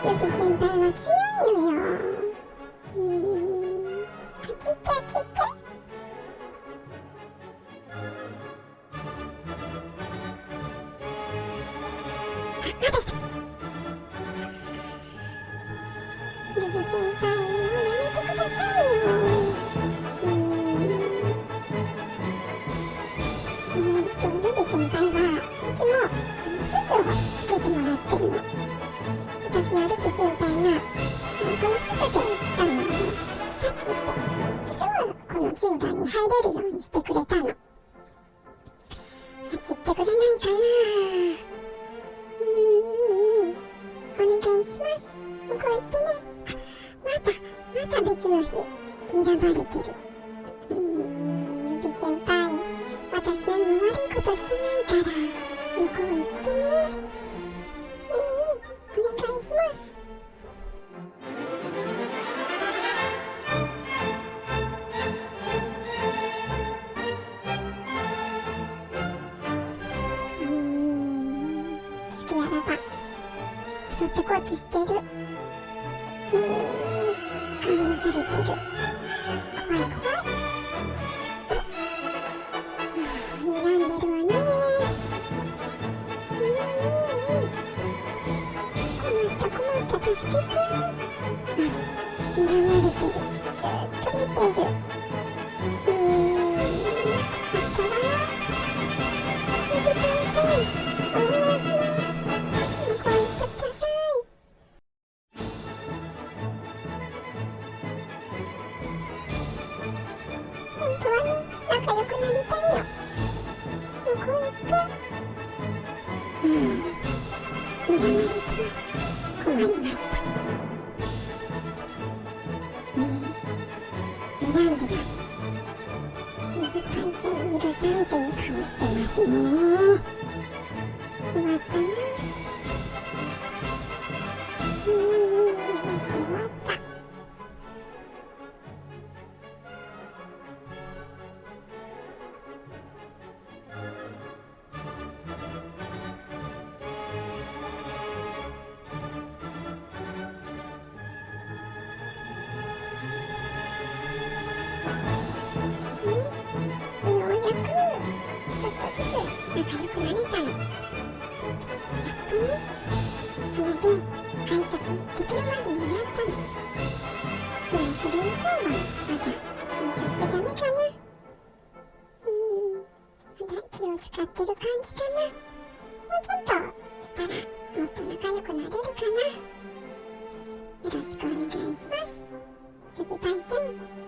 ルビ先輩は強いのよ。あっちってあっちって。また来た。ルビ先輩、もうやめてくださいよ。ルビ先輩はいつもススをつけてもらってるの。私はルビ先輩がこのススで来たのを察知して、すぐこのジンバーに入れるようにしてくれたの。あっち行ってくれないかな。お願いします。向こう行ってね。また別の日睨まれてる。ルビ先輩、私何も悪いことしてないから向こう行ってね。お願いします。隙あらば襲ってこうとしてる。管理されてる。怖い怖い。睨んでるわね。困った助けて。睨まれてる。ずっと見てる。本当はね、仲良くなりたいの。向こう行って。睨まれてます。困りました。睨んでます。ルビパイセン許さんという顔してますね。終わったな。終わった。ようやくちょっとずつ仲良くなれたの。やっとね、それで挨拶できるまでになったの。でもそれ以上はまだ緊張してダメかな。まだ気を使ってる感じかな。もうちょっとしたらもっと仲良くなれるかな。よろしくお願いします。ルビパイセン。